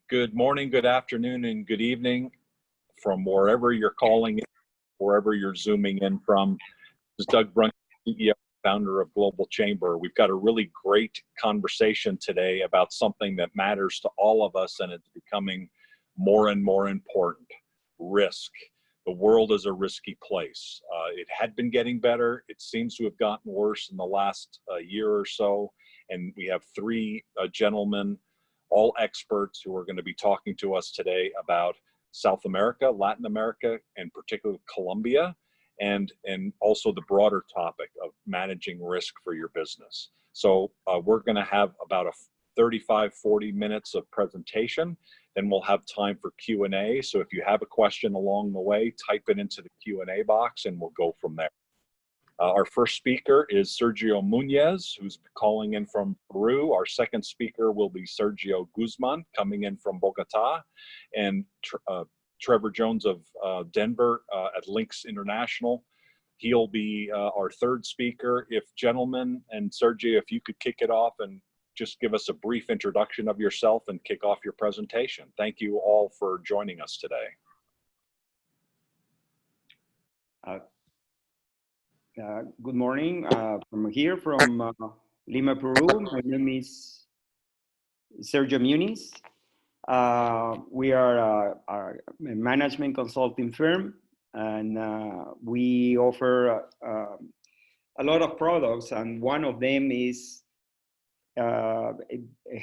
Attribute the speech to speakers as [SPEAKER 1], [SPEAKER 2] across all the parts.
[SPEAKER 1] Good morning, good afternoon, and good evening from wherever you're calling in, wherever you're zooming in from. This is Doug Brunk, CEO, founder of Global Chamber. We've got a really great conversation today about something that matters to all of us, and it's becoming more and more important: risk. The world is a risky place. It had been getting better. It seems to have gotten worse in the last year or so. And we have three gentlemen, all experts, who are going to be talking to us today about South America, Latin America, and particularly Colombia, and also the broader topic of managing risk for your business. So we're going to have about 40 minutes of presentation. Then we'll have time for Q&A. So if you have a question along the way, type it into the Q&A box and we'll go from there. Our first speaker is Sergio Muñiz, who's calling in from Peru. Our second speaker will be Sergio Guzmán, coming in from Bogota. And Trevor Jones of Denver at Lynx International. He'll be our third speaker. If gentlemen and Sergio, if you could kick it off and just give us a brief introduction of yourself and kick off your presentation. Thank you all for joining us today.
[SPEAKER 2] Good morning from here, from Lima, Peru. My name is Sergio Muñiz. We are a management consulting firm, and we offer a lot of products, and one of them is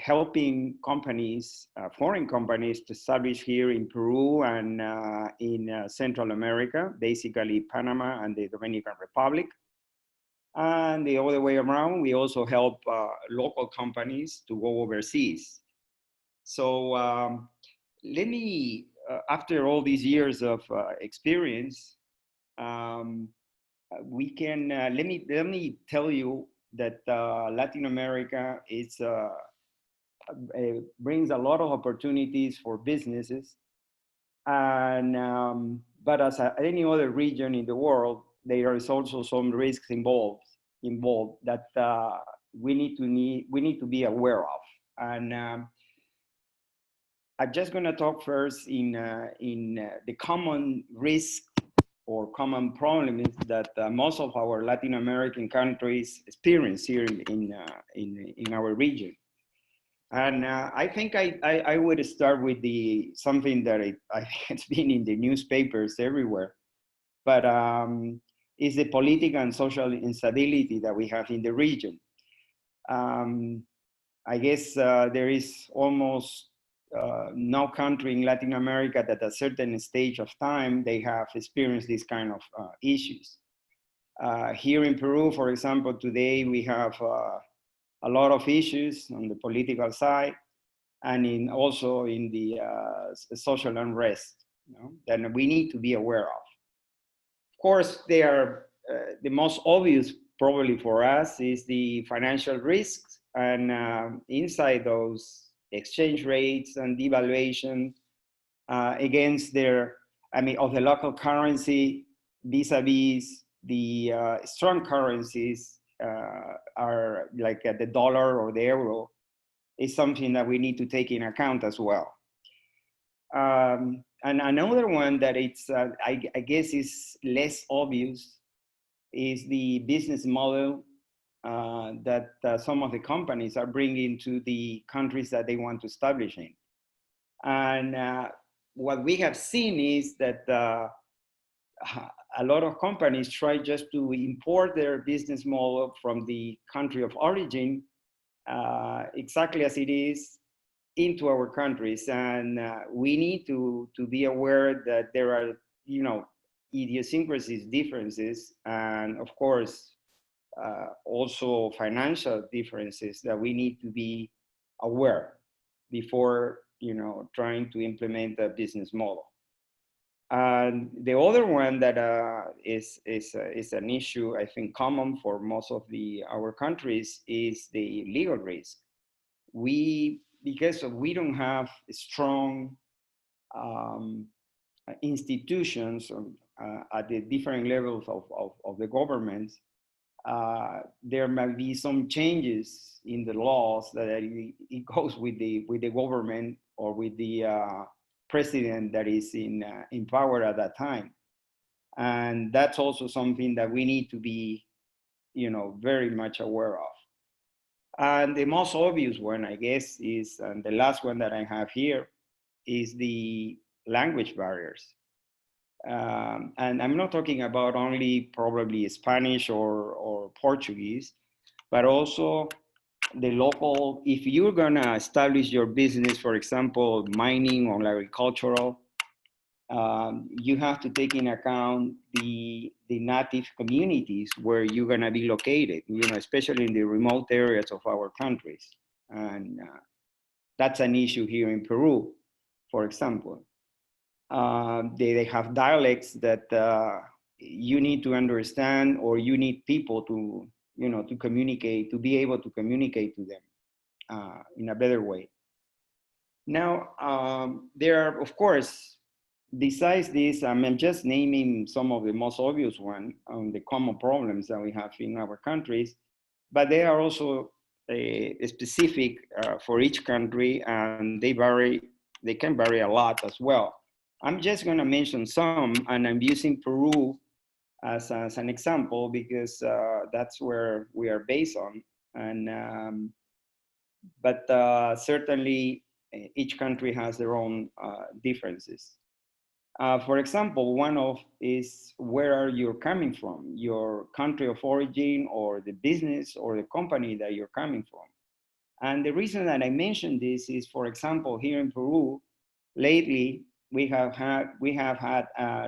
[SPEAKER 2] helping companies, foreign companies, to establish here in Peru and in Central America, basically Panama and the Dominican Republic. And the other way around, we also help local companies to go overseas. So let me, after all these years of experience, let me tell you that Latin America is brings a lot of opportunities for businesses, and but as any other region in the world, there is also some risks involved that we need to be aware of. And I'm just going to talk first in the common risk or common problems that most of our Latin American countries experience here in our region. And I think I would start with something that I think it's been in the newspapers everywhere, but is the political and social instability that we have in the region. I guess there is almost no country in Latin America that at a certain stage of time, they have experienced this kind of issues. Here in Peru, for example, today we have a lot of issues on the political side and also in the social unrest, that we need to be aware of. Of course, they are the most obvious probably for us is the financial risks, and inside those exchange rates and devaluation against of the local currency vis-a-vis the strong currencies are like the dollar or the euro, is something that we need to take in account as well. And another one that it's, I guess is less obvious is the business model that some of the companies are bringing to the countries that they want to establish in. And what we have seen is that a lot of companies try just to import their business model from the country of origin, exactly as it is, into our countries. And we need to be aware that there are, idiosyncrasies, differences, and of course, also financial differences that we need to be aware before, trying to implement a business model. And the other one that is an issue, I think, common for most of our countries is the legal risk. Because we don't have strong institutions at the different levels of the government, there might be some changes in the laws that it goes with the government or with the president that is in power at that time. And that's also something that we need to be, very much aware of. And the most obvious one, I guess, is, and the last one that I have here, is the language barriers. And I'm not talking about only probably Spanish or Portuguese, but also the local, if you're gonna establish your business, for example, mining or agricultural, you have to take in account the native communities where you're gonna be located, especially in the remote areas of our countries. And that's an issue here in Peru, for example. They have dialects that you need to understand, or you need people to, to communicate, to be able to communicate to them in a better way. Now, there are, of course, besides this, I'm just naming some of the most obvious ones on the common problems that we have in our countries, but they are also specific for each country, and they can vary a lot as well. I'm just going to mention some, and I'm using Peru as an example because that's where we are based on. And but certainly each country has their own differences. For example, one of is where are you coming from, your country of origin, or the business or the company that you're coming from. And the reason that I mentioned this is, for example, here in Peru, lately, we have had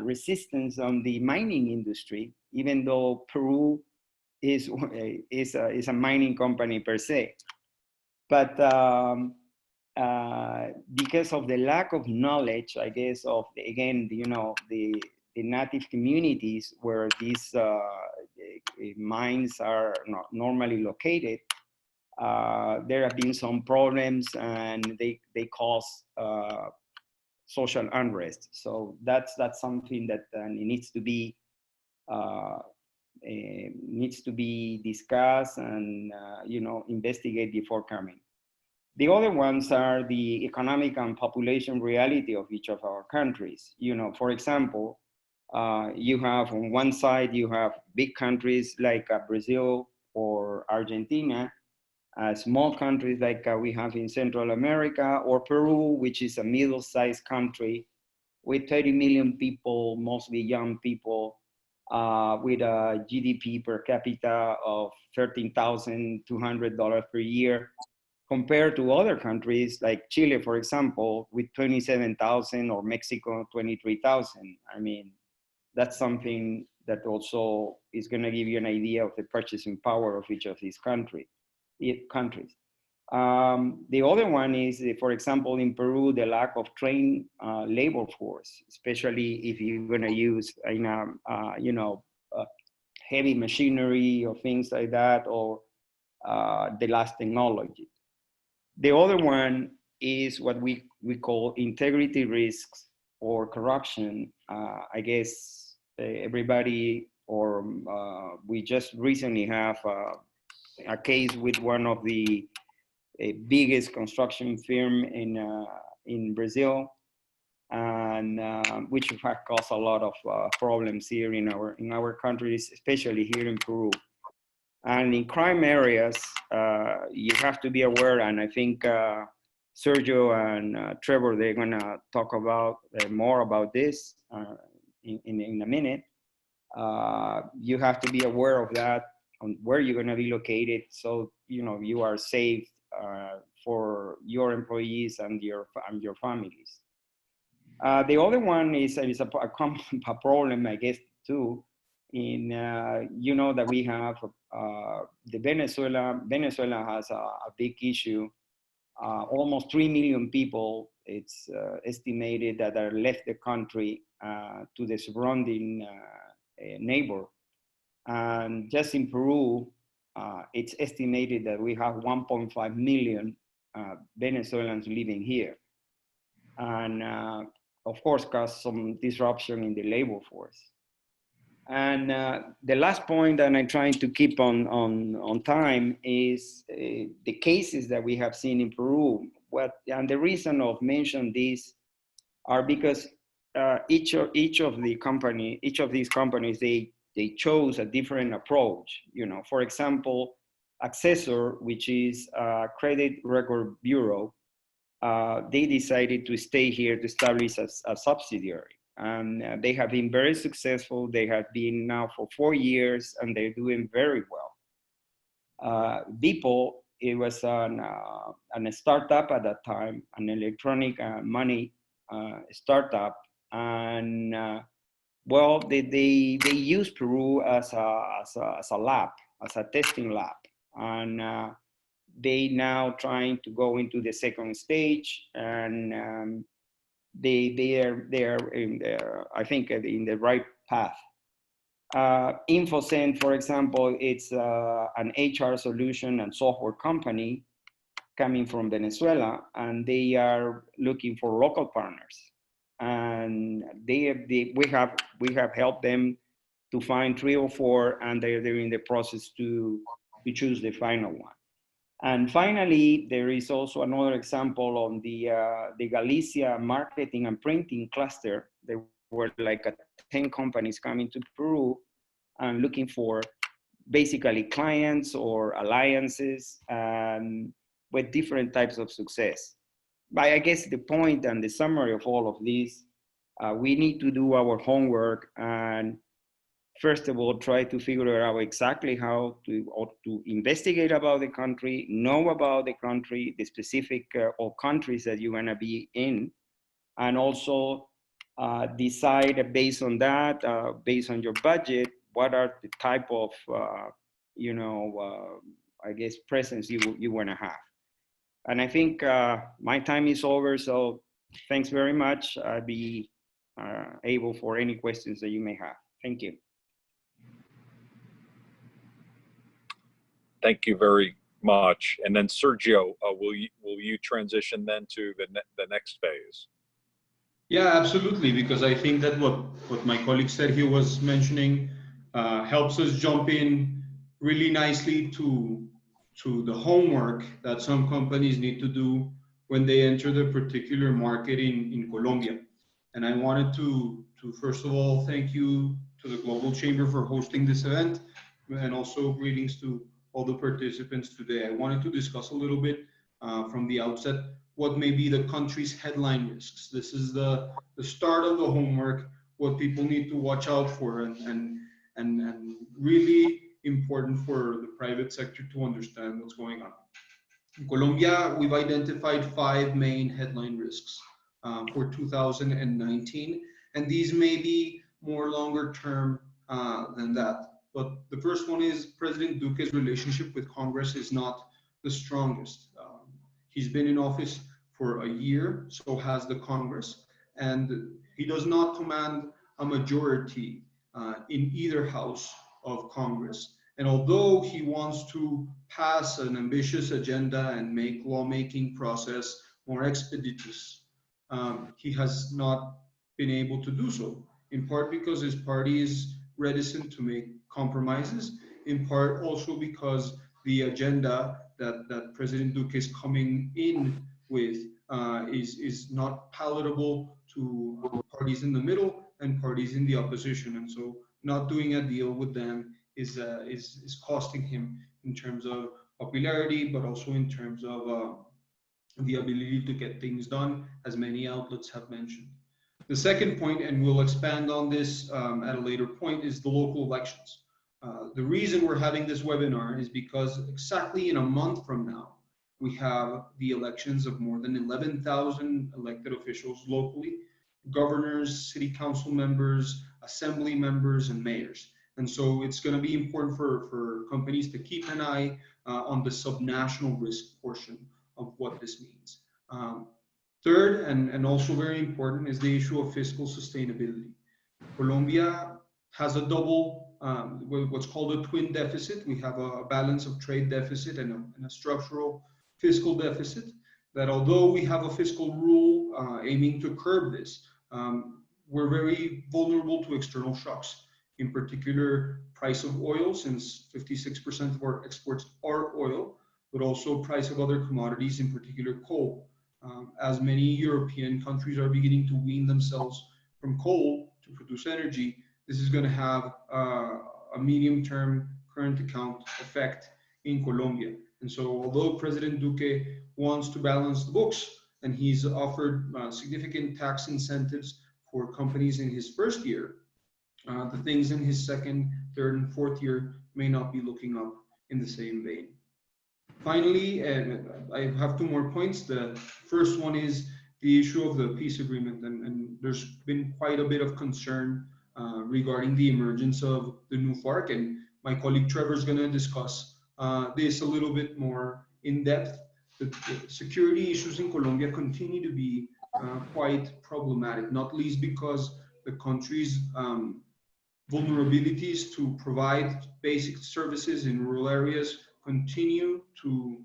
[SPEAKER 2] resistance on the mining industry, even though Peru is a mining company per se. But because of the lack of knowledge, I guess, of the native communities where these mines are not normally located, there have been some problems, and they cause social unrest. So that's something that needs to be discussed and investigate before coming. The other ones are the economic and population reality of each of our countries. For example, you have on one side, you have big countries like Brazil or Argentina, small countries like we have in Central America, or Peru, which is a middle-sized country with 30 million people, mostly young people, with a GDP per capita of $13,200 per year, compared to other countries like Chile, for example, with 27,000, or Mexico, 23,000. I mean, that's something that also is going to give you an idea of the purchasing power of each of these countries. The other one is, for example, in Peru, the lack of trained labor force, especially if you're going to use heavy machinery or things like that, or the last technology. The other one is what we call integrity risks or corruption. I guess everybody, or we just recently have a case with one of the biggest construction firm in Brazil, and which have caused a lot of problems here in our countries, especially here in Peru. And in crime areas, you have to be aware, and I think Sergio and Trevor, they're gonna talk about more about this in a minute. You have to be aware of that, on where you're gonna be located, so you are safe for your employees and your families. The other one is a common problem, I guess, too. In that we have Venezuela has a big issue. Almost 3 million people, it's estimated, that are left the country to the surrounding neighbor. And just in Peru, it's estimated that we have 1.5 million Venezuelans living here. And of course, cause some disruption in the labor force. And the last point, and I'm trying to keep on time, is the cases that we have seen in Peru. And the reason of mention this are because each of these companies, they chose a different approach. You know, for example, Accessor, which is a credit record bureau, they decided to stay here to establish a subsidiary. And they have been very successful. They have been now for 4 years, and they're doing very well. Beeple, it was a startup at that time, an electronic money startup, and well, they use Peru as a lab, as a testing lab, and they now trying to go into the second stage, and they are in the, I think, in the right path. InfoSend, for example, it's an HR solution and software company coming from Venezuela, and they are looking for local partners. And we have helped them to find 3 or 4, and they're in the process to choose the final one. And finally, there is also another example on the Galicia marketing and printing cluster. There were like 10 companies coming to Peru and looking for basically clients or alliances with different types of success. But I guess the point and the summary of all of this, we need to do our homework and first of all, try to figure out exactly how to investigate about the country, know about the country, the specific or countries that you're gonna be in, and also decide based on that, based on your budget, what are the type of, I guess, presence you wanna have. And I think my time is over, so thanks very much. I'll be able for any questions that you may have. Thank you.
[SPEAKER 1] Thank you very much. And then Sergio, will you transition then to the next phase?
[SPEAKER 3] Yeah, absolutely, because I think that what my colleague Sergio was mentioning helps us jump in really nicely to the homework that some companies need to do when they enter the particular market in Colombia. And I wanted to first of all thank you to the Global Chamber for hosting this event, and also greetings to all the participants today. I wanted to discuss a little bit from the outset what may be the country's headline risks. This is the start of the homework, what people need to watch out for, and really important for the private sector to understand what's going on. In Colombia, we've identified 5 main headline risks for 2019, and these may be more longer term than that. But the first one is President Duque's relationship with Congress is not the strongest. He's been in office for a year, so has the Congress, and he does not command a majority in either house of Congress. And although he wants to pass an ambitious agenda and make lawmaking process more expeditious, he has not been able to do so, in part because his party is reticent to make compromises, in part also because the agenda that President Duque is coming in with is not palatable to parties in the middle and parties in the opposition, and so not doing a deal with them is costing him in terms of popularity, but also in terms of the ability to get things done, as many outlets have mentioned. The second point, and we'll expand on this at a later point, is the local elections. The reason we're having this webinar is because exactly in a month from now, we have the elections of more than 11,000 elected officials locally, governors, city council members, assembly members, and mayors. And so it's going to be important for companies to keep an eye on the subnational risk portion of what this means. Third, and also very important, is the issue of fiscal sustainability. Colombia has a double, what's called a twin deficit. We have a balance of trade deficit and a structural fiscal deficit, that although we have a fiscal rule aiming to curb this, we're very vulnerable to external shocks. in particular price of oil, since 56% of our exports are oil, but also price of other commodities, in particular coal. As many European countries are beginning to wean themselves from coal to produce energy, this is going to have a medium-term current account effect in Colombia. And so although President Duque wants to balance the books, and he's offered significant tax incentives for companies in his first year, the things in his second, third, and fourth year may not be looking up in the same vein. Finally, I have two more points. The first one is the issue of the peace agreement, and there's been quite a bit of concern regarding the emergence of the new FARC, and my colleague Trevor is going to discuss this a little bit more in depth. The security issues in Colombia continue to be quite problematic, not least because the country's vulnerabilities to provide basic services in rural areas continue to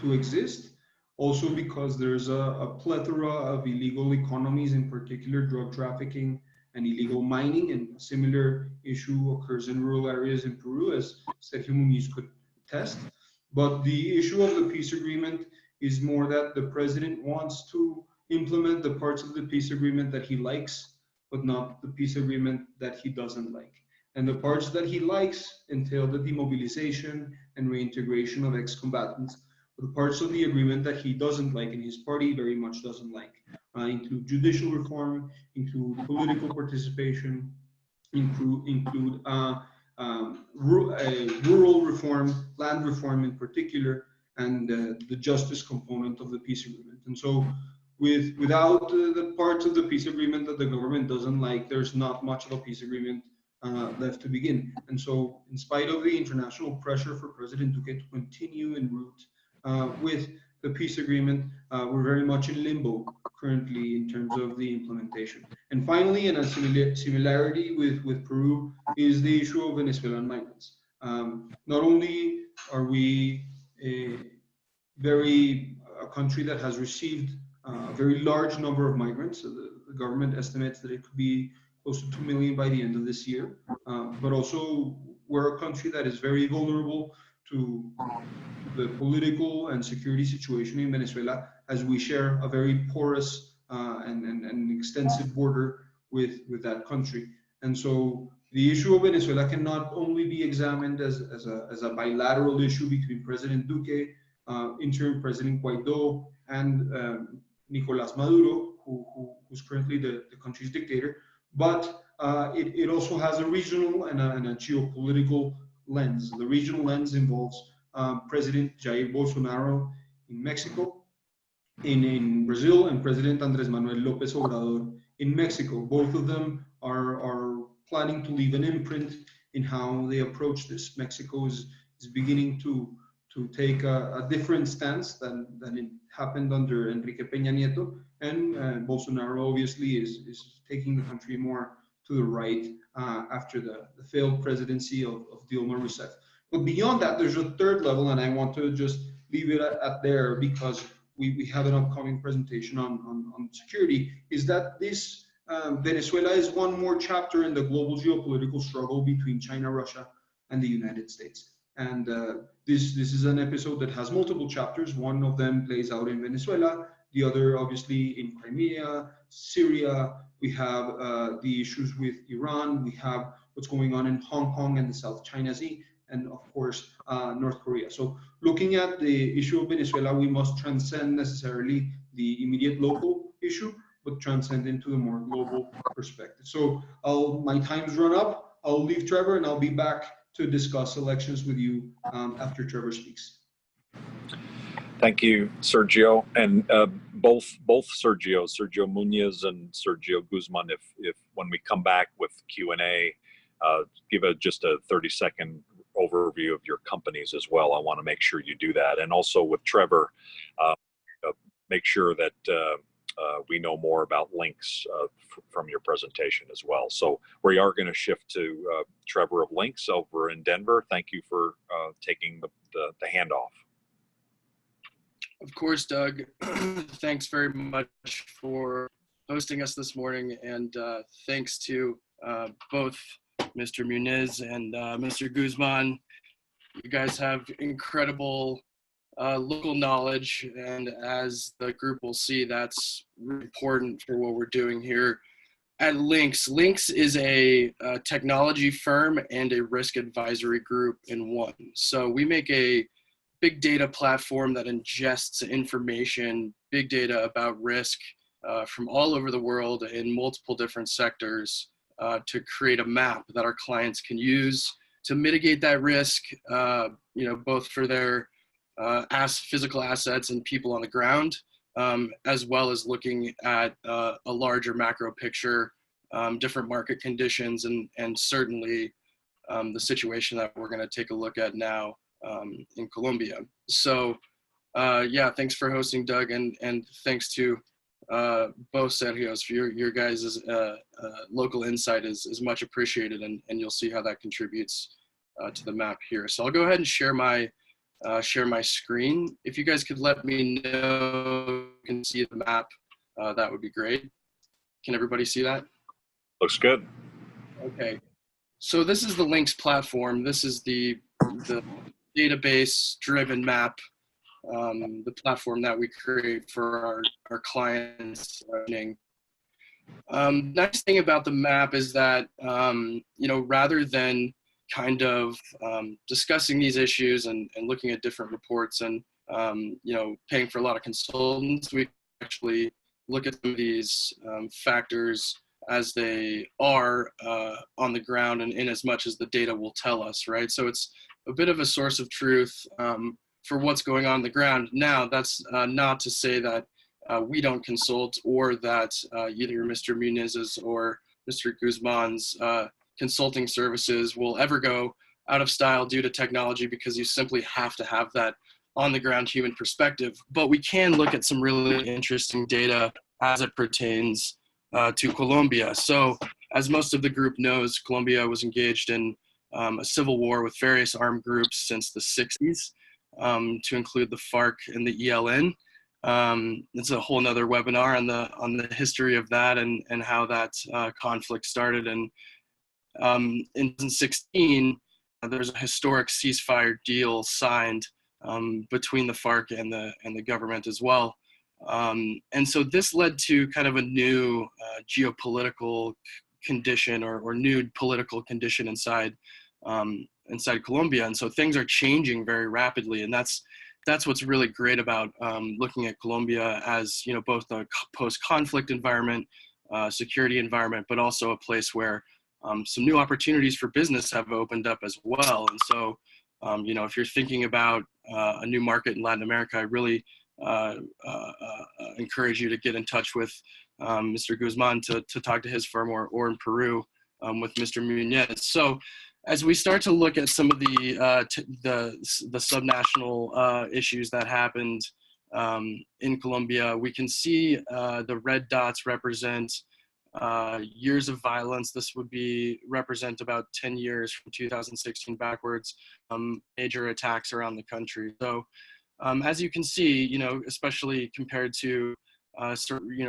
[SPEAKER 3] exist. Also because there's a plethora of illegal economies, in particular drug trafficking and illegal mining, and a similar issue occurs in rural areas in Peru, as Sergio Muñiz could attest. But the issue of the peace agreement is more that the president wants to implement the parts of the peace agreement that he likes, but not the peace agreement that he doesn't like. And the parts that he likes entail the demobilization and reintegration of ex-combatants. The parts of the agreement that he doesn't like, and his party very much doesn't like, include judicial reform, include political participation, include rural reform, land reform in particular, and the justice component of the peace agreement. And so without the parts of the peace agreement that the government doesn't like, there's not much of a peace agreement left to begin. And so in spite of the international pressure for President Duque to continue en route with the peace agreement, we're very much in limbo currently in terms of the implementation. And finally, and a similarity with Peru, is the issue of Venezuelan migrants. Not only are we a country that has received a very large number of migrants, so the government estimates that it could be close to 2 million by the end of this year, but also we're a country that is very vulnerable to the political and security situation in Venezuela, as we share a very porous and extensive border with that country. And so the issue of Venezuela cannot only be examined as a bilateral issue between President Duque, interim President Guaido, and Nicolás Maduro, who's currently the country's dictator, but it also has a regional and a geopolitical lens. The regional lens involves President Jair Bolsonaro in Mexico, in Brazil, and President Andrés Manuel López Obrador in Mexico. Both of them are planning to leave an imprint in how they approach this. Mexico is beginning to take a different stance than it happened under Enrique Peña Nieto, and Bolsonaro obviously is taking the country more to the right after the failed presidency of Dilma Rousseff. But beyond that, there's a third level, and I want to just leave it at there because we have an upcoming presentation on security, is that this Venezuela is one more chapter in the global geopolitical struggle between China, Russia, and the United States. And this is an episode that has multiple chapters. One of them plays out in Venezuela, the other obviously in Crimea, Syria. We have the issues with Iran. We have what's going on in Hong Kong and the South China Sea, and of course, North Korea. So looking at the issue of Venezuela, we must transcend necessarily the immediate local issue, but transcend into the more global perspective. So my time's run up. I'll leave Trevor and I'll be back to discuss elections with you after Trevor speaks.
[SPEAKER 1] Thank you, Sergio. And both Sergio Muñiz and Sergio Guzmán, if when we come back with Q&A, give just a 30-second overview of your companies as well. I want to make sure you do that. And also with Trevor, make sure that we know more about Lynx from your presentation as well. So we are going to shift to Trevor of Lynx over in Denver. Thank you for taking the handoff.
[SPEAKER 4] Of course, Doug. Thanks very much for hosting us this morning, and thanks to both Mr. Muñiz and Mr. Guzmán. You guys have incredible local knowledge, and as the group will see, that's really important for what we're doing here at Lynx. Lynx is a technology firm and a risk advisory group in one. So we make a big data platform that ingests information, big data about risk from all over the world in multiple different sectors to create a map that our clients can use to mitigate that risk, both for their physical assets and people on the ground, as well as looking at a larger macro picture, different market conditions, and certainly the situation that we're going to take a look at now in Colombia. So yeah, thanks for hosting, Doug, and thanks to both Sergios for your guys' local insight is much appreciated, and you'll see how that contributes to the map here. So I'll go ahead and share my screen. If you guys could let me know you can see the map, that would be great. Can everybody see that?
[SPEAKER 1] Looks good.
[SPEAKER 4] Okay. So this is the Lynx platform. This is the database-driven map, the platform that we create for our clients. Nice thing about the map is that, rather than kind of discussing these issues and looking at different reports and, paying for a lot of consultants, we actually look at some of these factors as they are on the ground and in as much as the data will tell us, right? So it's a bit of a source of truth for what's going on the ground. Now, that's not to say that we don't consult or that either Mr. Muñiz's or Mr. Guzmán's consulting services will ever go out of style due to technology, because you simply have to have that on the ground human perspective. But we can look at some really interesting data as it pertains to Colombia. So as most of the group knows, Colombia was engaged in a civil war with various armed groups since the 60s, to include the FARC and the ELN. It's a whole nother webinar on the history of that and how that conflict started. And in 2016, there's a historic ceasefire deal signed between the FARC and the government as well. And so this led to kind of a new geopolitical condition or new political condition inside Colombia. And so things are changing very rapidly. And that's what's really great about looking at Colombia as, both a post-conflict environment, security environment, but also a place where some new opportunities for business have opened up as well. And so, if you're thinking about a new market in Latin America, I really encourage you to get in touch with Mr. Guzmán to talk to his firm, or in Peru with Mr. Muñiz. So as we start to look at some of the subnational issues that happened in Colombia, we can see the red dots represent years of violence. This would represent about 10 years from 2016 backwards, major attacks around the country. So as you can see, especially compared to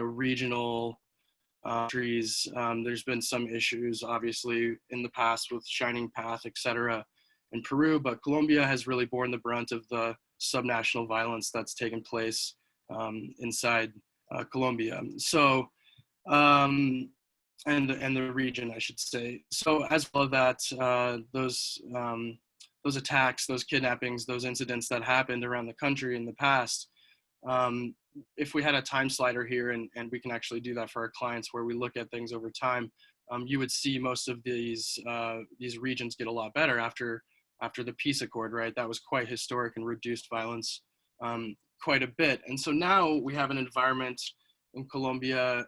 [SPEAKER 4] regional countries, there's been some issues obviously in the past with Shining Path, etc. in Peru, but Colombia has really borne the brunt of the subnational violence that's taken place inside Colombia. So and the region, I should say. So as well as that, those attacks, those kidnappings, those incidents that happened around the country in the past, if we had a time slider here, and we can actually do that for our clients, where we look at things over time, you would see most of these regions get a lot better after the peace accord, right? That was quite historic and reduced violence quite a bit. And so now we have an environment in Colombia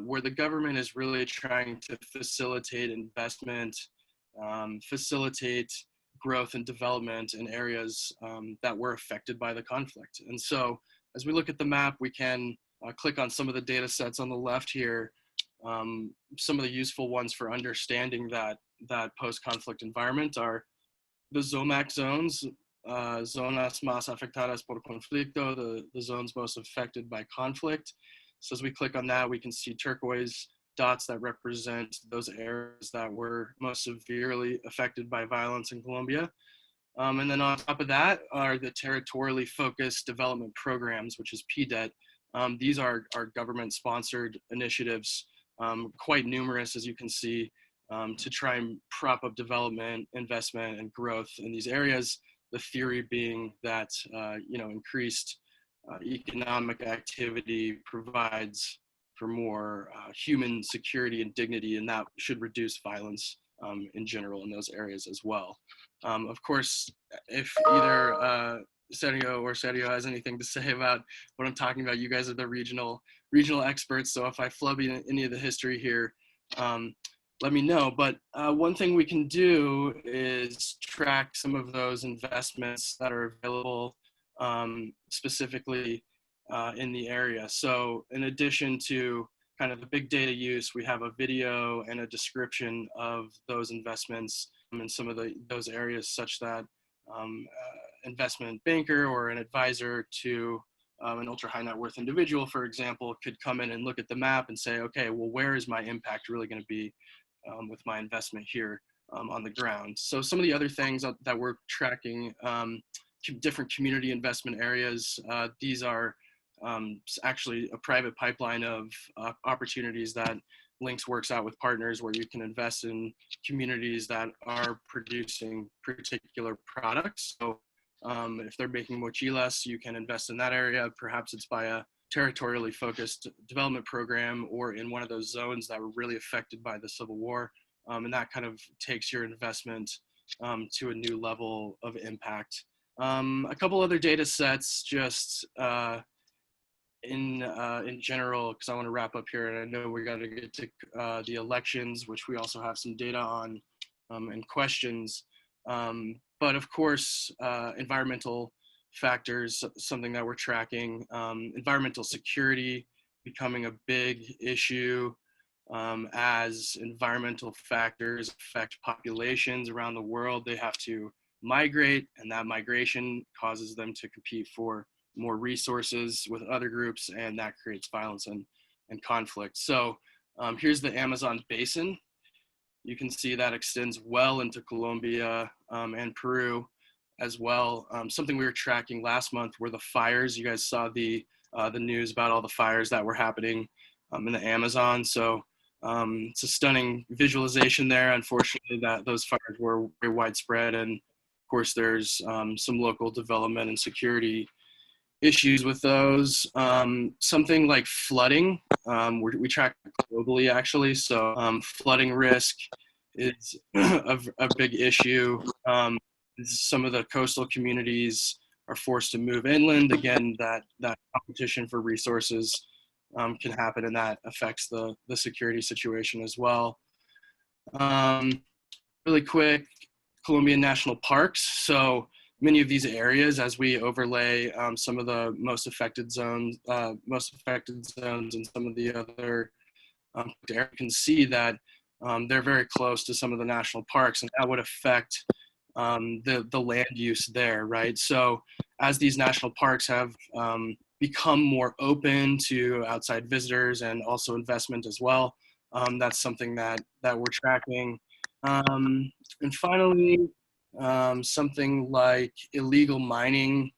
[SPEAKER 4] where the government is really trying to facilitate investment, facilitate growth and development in areas that were affected by the conflict. And so as we look at the map, we can click on some of the data sets on the left here. Some of the useful ones for understanding that post-conflict environment are the ZOMAC zones, zonas más afectadas por conflicto, the zones most affected by conflict. So as we click on that, we can see turquoise dots that represent those areas that were most severely affected by violence in Colombia. And then on top of that are the territorially focused development programs, which is PDET. These are government-sponsored initiatives, quite numerous, as you can see, to try and prop up development, investment, and growth in these areas. The theory being that increased economic activity provides for more human security and dignity, and that should reduce violence in general in those areas as well. Of course, if either Sergio has anything to say about what I'm talking about, you guys are the regional experts, so if I flub any of the history here, let me know. But one thing we can do is track some of those investments that are available specifically in the area. So in addition to kind of the big data use, we have a video and a description of those investments in some of those areas, such that investment banker or an advisor to an ultra high net worth individual, for example, could come in and look at the map and say, okay, well, where is my impact really going to be with my investment here on the ground? So some of the other things that we're tracking, different community investment areas. These are actually a private pipeline of opportunities that Lynx works out with partners, where you can invest in communities that are producing particular products. So if they're making mochilas, you can invest in that area. Perhaps it's by a territorially focused development program, or in one of those zones that were really affected by the Civil War. And that kind of takes your investment to a new level of impact. A couple other data sets, just in general, because I want to wrap up here, and I know we got to get to the elections, which we also have some data on and questions. But of course, environmental factors, something that we're tracking. Environmental security becoming a big issue as environmental factors affect populations around the world. They have to migrate, and that migration causes them to compete for more resources with other groups, and that creates violence and conflict. So here's the Amazon Basin. You can see that extends well into Colombia and Peru as well. Something we were tracking last month were the fires. You guys saw the news about all the fires that were happening in the Amazon. So it's a stunning visualization there. Unfortunately, that those fires were very widespread, and of course there's some local development and security issues with those. Something like flooding, we track globally actually. So flooding risk is a big issue. Some of the coastal communities are forced to move inland. Again, that competition for resources can happen, and that affects the security situation as well. Really quick, Colombian national parks. So many of these areas, as we overlay some of the most affected zones and some of the other areas, you can see that they're very close to some of the national parks, and that would affect the land use there, right? So as these national parks have become more open to outside visitors and also investment as well, that's something that we're tracking. And finally, something like illegal mining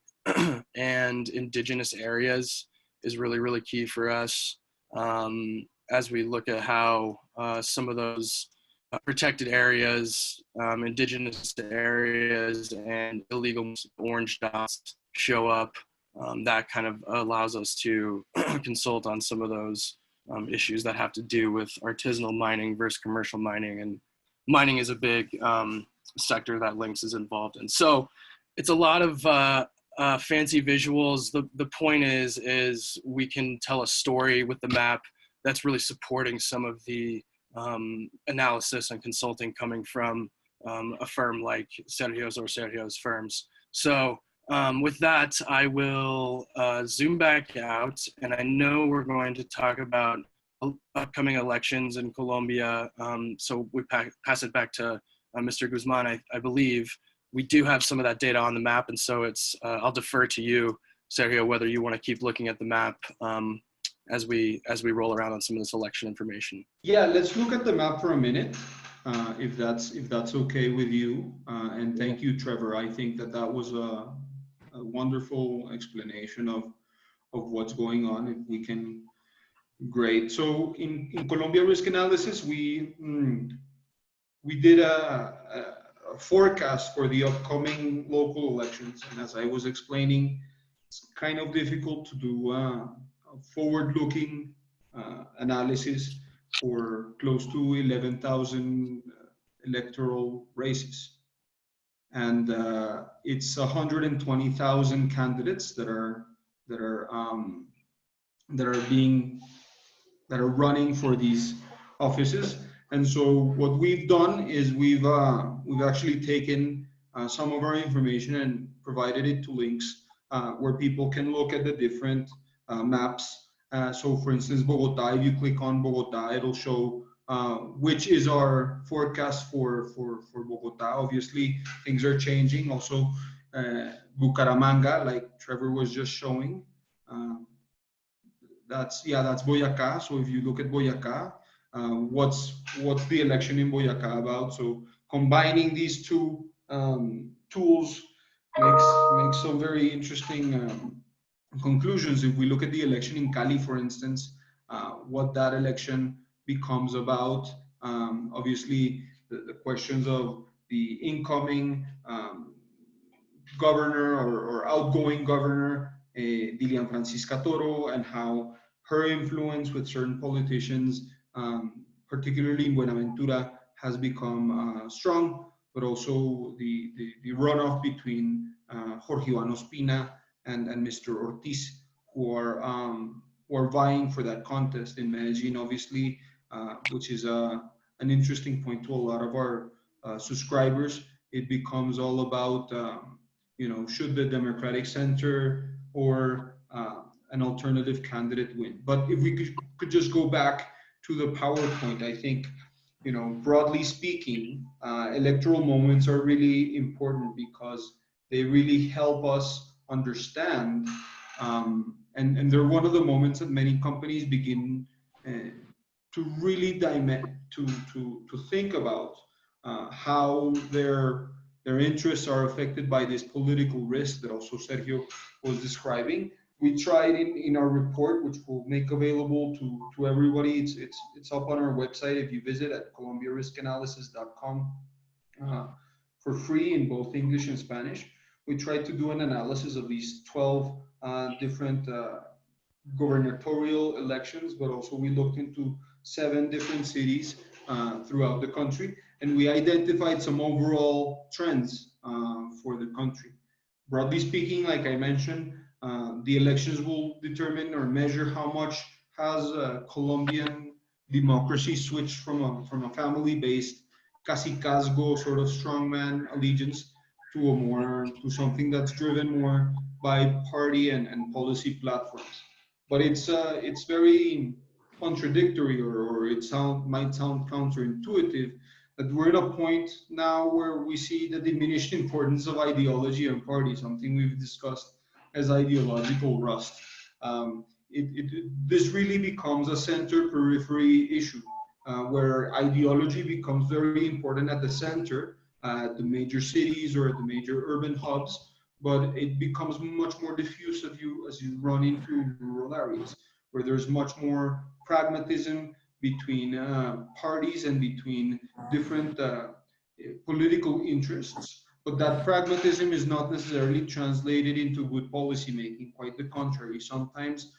[SPEAKER 4] and indigenous areas is really, really key for us as we look at how some of those protected areas, indigenous areas, and illegal orange dots show up. That kind of allows us to consult on some of those issues that have to do with artisanal mining versus commercial mining. And mining is a big sector that Lynx is involved in. So it's a lot of fancy visuals. The point is we can tell a story with the map that's really supporting some of the analysis and consulting coming from a firm like Sergio's firms. So with that, I will zoom back out, and I know we're going to talk about upcoming elections in Colombia. So we pass it back to Mr. Guzmán. I believe we do have some of that data on the map, and so it's I'll defer to you, Sergio, whether you want to keep looking at the map as we roll around on some of this election information.
[SPEAKER 3] Yeah, let's look at the map for a minute, if that's okay with you. And thank you, Trevor. I think that was a wonderful explanation of what's going on. If we can, great. So in Colombia risk analysis, we did a forecast for the upcoming local elections, and as I was explaining, it's kind of difficult to do a forward-looking analysis for close to 11,000 electoral races, and it's 120,000 candidates that are running for these offices. And so what we've done is we've actually taken some of our information and provided it to Lynx, where people can look at the different maps. So for instance, Bogota, if you click on Bogota, it'll show which is our forecast for Bogota. Obviously, things are changing. Also, Bucaramanga, like Trevor was just showing, that's Boyacá. So if you look at Boyacá, what's the election in Boyacá about? So combining these two tools makes some very interesting conclusions. If we look at the election in Cali, for instance, what that election becomes about, obviously the questions of the incoming governor or outgoing governor, Dilian Francisca Toro, and how her influence with certain politicians, particularly in Buenaventura, has become strong, but also the runoff between Jorge Iván Ospina and Mr. Ortiz, who are vying for that contest in Medellin, obviously, which is an interesting point to a lot of our subscribers. It becomes all about, should the Democratic Center or an alternative candidate win? But if we could just go back to the PowerPoint, I think, broadly speaking, electoral moments are really important because they really help us understand, and they're one of the moments that many companies begin to really to think about how their interests are affected by this political risk that also Sergio was describing. We tried in our report, which we'll make available to everybody. It's up on our website if you visit at colombiariskanalysis.com for free in both English and Spanish. We tried to do an analysis of these 12 different gubernatorial elections, but also we looked into 7 different cities throughout the country, and we identified some overall trends for the country. Broadly speaking, like I mentioned, the elections will determine or measure how much has Colombian democracy switched from a family-based cacicazgo sort of strongman allegiance to something that's driven more by party and policy platforms. But it's very contradictory, or might sound counterintuitive, that we're at a point now where we see the diminished importance of ideology and party, something we've discussed as ideological rust. This really becomes a center-periphery issue, where ideology becomes very important at the center, at the major cities or at the major urban hubs, but it becomes much more diffuse as you run into rural areas, where there's much more pragmatism between parties and between different political interests. But that pragmatism is not necessarily translated into good policy making. Quite the contrary. Sometimes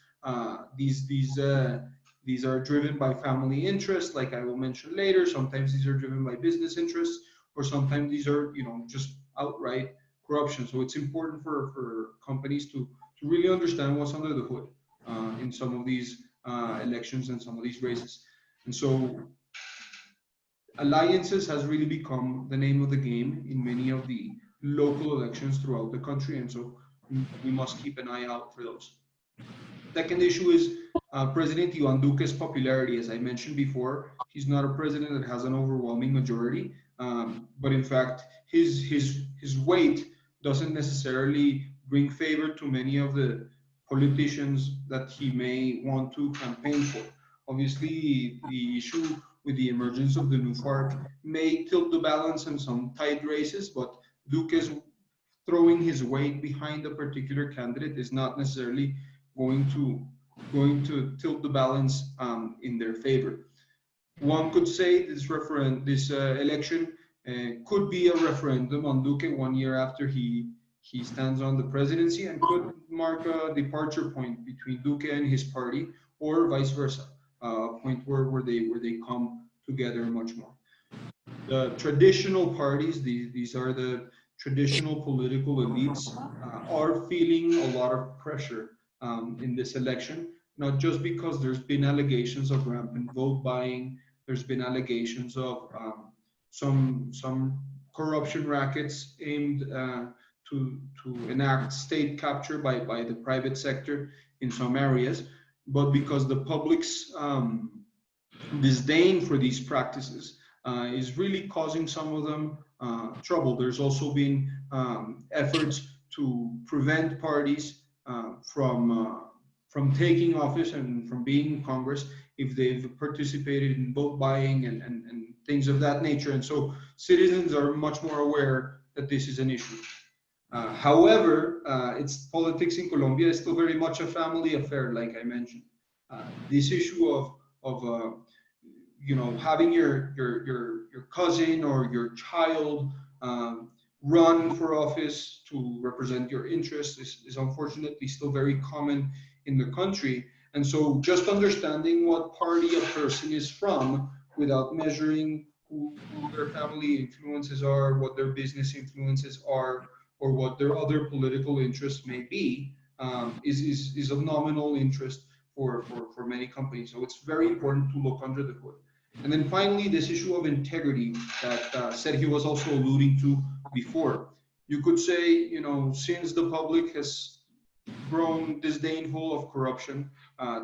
[SPEAKER 3] these are driven by family interests, like I will mention later. Sometimes these are driven by business interests, or sometimes these are just outright corruption. So it's important for companies to really understand what's under the hood in some of these elections and some of these races. And so alliances has really become the name of the game in many of the local elections throughout the country, and so we must keep an eye out for those. Second issue is President Iván Duque's popularity. As I mentioned before, he's not a president that has an overwhelming majority, but in fact, his weight doesn't necessarily bring favor to many of the politicians that he may want to campaign for. Obviously, the issue with the emergence of the new FARC may tilt the balance in some tight races, but Duque's throwing his weight behind a particular candidate is not necessarily going to tilt the balance in their favor. One could say this election could be a referendum on Duque 1 year after he stands on the presidency, and could mark a departure point between Duque and his party, or vice versa, a point where they come together much more. The traditional parties, these are the traditional political elites, are feeling a lot of pressure in this election, not just because there's been allegations of rampant vote buying, there's been allegations of some corruption rackets aimed to enact state capture by the private sector in some areas, but because the public's disdain for these practices is really causing some of them trouble. There's also been efforts to prevent parties from taking office and from being in Congress if they've participated in vote buying and things of that nature. And so citizens are much more aware that this is an issue. However, it's politics in Colombia is still very much a family affair, like I mentioned. This issue of having your cousin or your child run for office to represent your interests is unfortunately still very common in the country. And so just understanding what party a person is from without measuring who their family influences are, what their business influences are, or what their other political interests may be, is of nominal interest for many companies. So it's very important to look under the hood. And then finally, this issue of integrity that Sergio was also alluding to before. You could say, since the public has grown disdainful of corruption,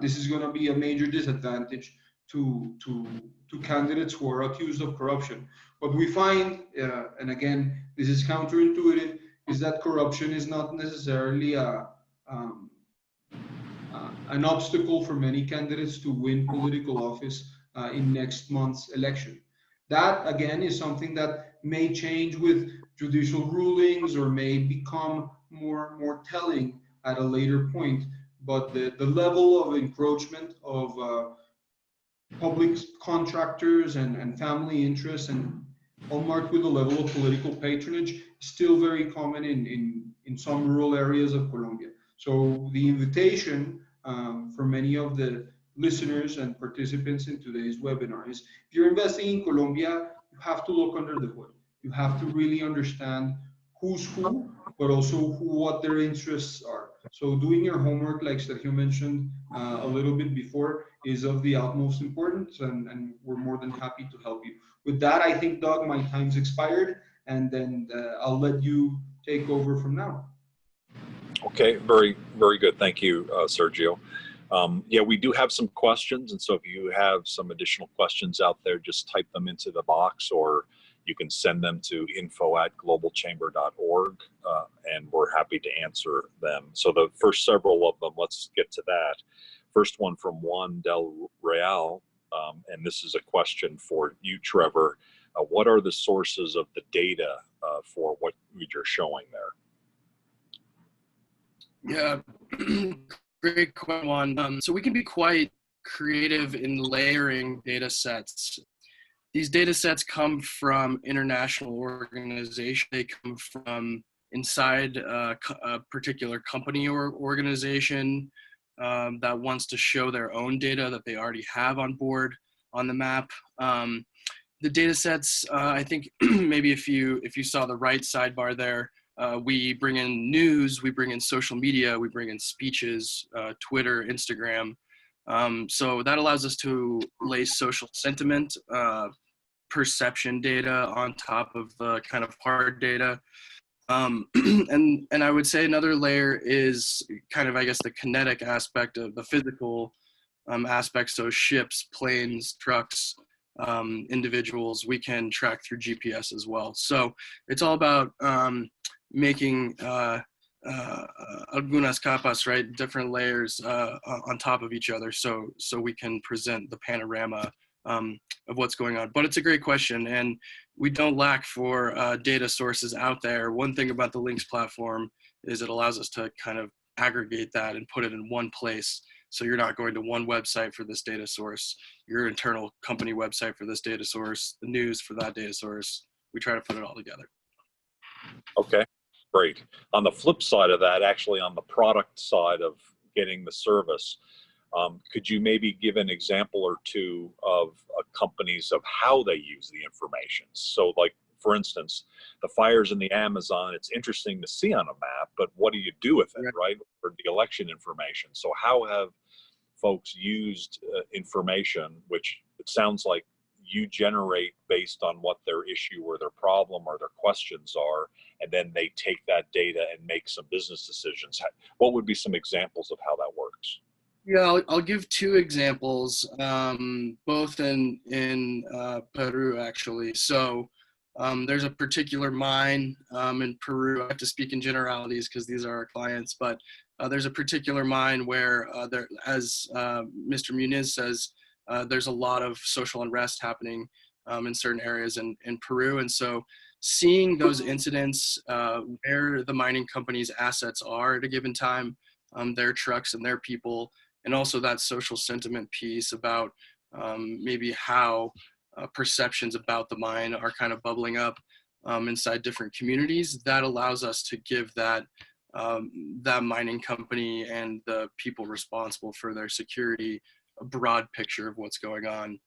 [SPEAKER 3] this is going to be a major disadvantage to candidates who are accused of corruption. What we find, and again, this is counterintuitive, is that corruption is not necessarily an obstacle for many candidates to win political office in next month's election. That, again, is something that may change with judicial rulings or may become more telling at a later point. But the level of encroachment of public contractors and family interests, and hallmarked with a level of political patronage, is still very common in some rural areas of Colombia. So the invitation for many of the listeners and participants in today's webinar is, if you're investing in Colombia, you have to look under the hood. You have to really understand who's who, but also what their interests are. So doing your homework, like Sergio mentioned a little bit before, is of the utmost importance, and we're more than happy to help you. With that, I think, Doug, my time's expired, and then I'll let you take over from now.
[SPEAKER 1] Okay, very, very good. Thank you, Sergio. Yeah, we do have some questions, and so if you have some additional questions out there, just type them into the box, or you can send them to info@globalchamber.org, and we're happy to answer them. So the first several of them, let's get to that. First one from Juan Del Real, and this is a question for you, Trevor. What are the sources of the data for what you're showing there?
[SPEAKER 4] Yeah, great one. So we can be quite creative in layering data sets. These data sets come from international organizations. They come from inside a particular company or organization that wants to show their own data that they already have on board on the map. The data sets, I think maybe if you saw the right sidebar there, we bring in news, we bring in social media, we bring in speeches, Twitter, Instagram. So that allows us to lay social sentiment, perception data on top of the kind of hard data. And I would say another layer is kind of, I guess, the kinetic aspect of the physical aspect. So ships, planes, trucks, individuals, we can track through GPS as well. So it's all about making algunas capas, right? Different layers on top of each other, so we can present the panorama of what's going on. But it's a great question, and we don't lack for data sources out there. One thing about the Lynx platform is it allows us to kind of aggregate that and put it in one place. So you're not going to one website for this data source, your internal company website for this data source, the news for that data source. We try to put it all together.
[SPEAKER 1] Okay, great. On the flip side of that, actually on the product side of getting the service, could you maybe give an example or two of companies of how they use the information? So like, for instance, the fires in the Amazon, it's interesting to see on a map, but what do you do with it, right? Or the election information. So how have folks used information, which it sounds like you generate based on what their issue or their problem or their questions are, and then they take that data and make some business decisions. What would be some examples of how that works?
[SPEAKER 4] Yeah, I'll give two examples, both in Peru, actually. So there's a particular mine in Peru. I have to speak in generalities because these are our clients, but there's a particular mine where, as Mr. Muñiz says, there's a lot of social unrest happening in certain areas in Peru. And so seeing those incidents where the mining company's assets are at a given time, their trucks and their people, and also that social sentiment piece about maybe how perceptions about the mine are kind of bubbling up inside different communities, that allows us to give that mining company and the people responsible for their security a broad picture of what's going on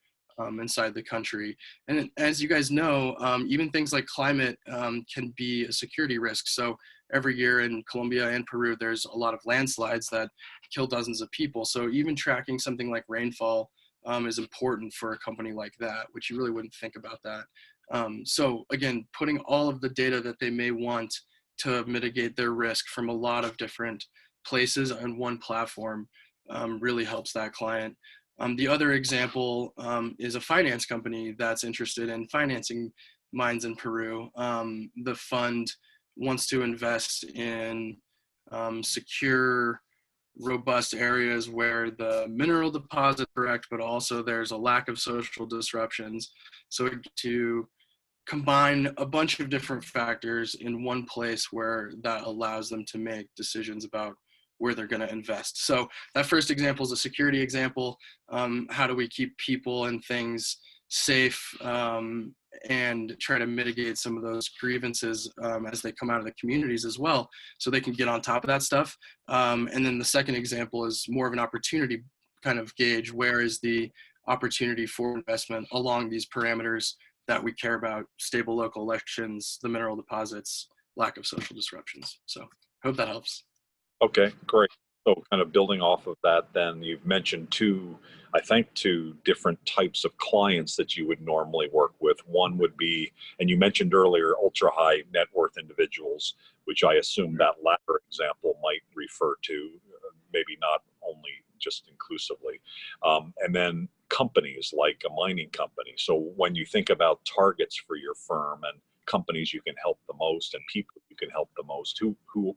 [SPEAKER 4] inside the country. And as you guys know, even things like climate can be a security risk. So every year in Colombia and Peru, there's a lot of landslides that kill dozens of people. So even tracking something like rainfall is important for a company like that, which you really wouldn't think about that. So again, putting all of the data that they may want to mitigate their risk from a lot of different places on one platform really helps that client. The other example is a finance company that's interested in financing mines in Peru. The fund wants to invest in secure, robust areas where the mineral deposits are correct, but also there's a lack of social disruptions. So to combine a bunch of different factors in one place where that allows them to make decisions about where they're going to invest. So that first example is a security example. How do we keep people and things safe and try to mitigate some of those grievances as they come out of the communities as well, so they can get on top of that stuff. And then the second example is more of an opportunity kind of gauge. Where is the opportunity for investment along these parameters that we care about: stable local elections, the mineral deposits, lack of social disruptions. So hope that helps.
[SPEAKER 1] Okay, great. So kind of building off of that, then you've mentioned two different types of clients that you would normally work with. One would be, and you mentioned earlier, ultra high net worth individuals, which I assume that latter example might refer to, maybe not only just inclusively. And then companies like a mining company. So when you think about targets for your firm and companies you can help the most and people you can help the most, who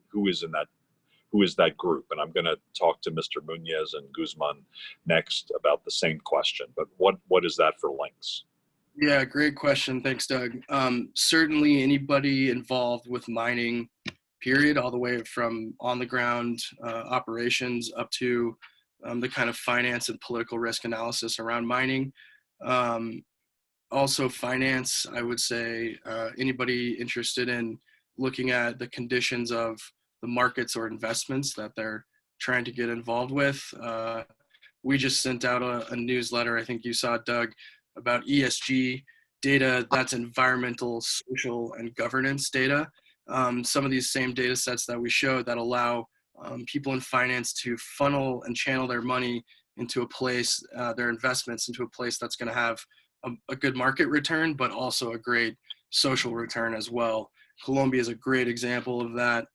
[SPEAKER 1] is that group? And I'm going to talk to Mr. Muñiz and Guzmán next about the same question, but what is that for Lynx?
[SPEAKER 4] Yeah, great question. Thanks, Doug. Certainly anybody involved with mining, period, all the way from on the ground operations up to the kind of finance and political risk analysis around mining. Also finance, I would say anybody interested in looking at the conditions of the markets or investments that they're trying to get involved with. We just sent out a newsletter, I think you saw, Doug, about ESG data. That's environmental, social, and governance data. Some of these same data sets that we showed that allow people in finance to funnel and channel their money into a place, their investments into a place that's going to have a good market return, but also a great social return as well. Colombia is a great example of that.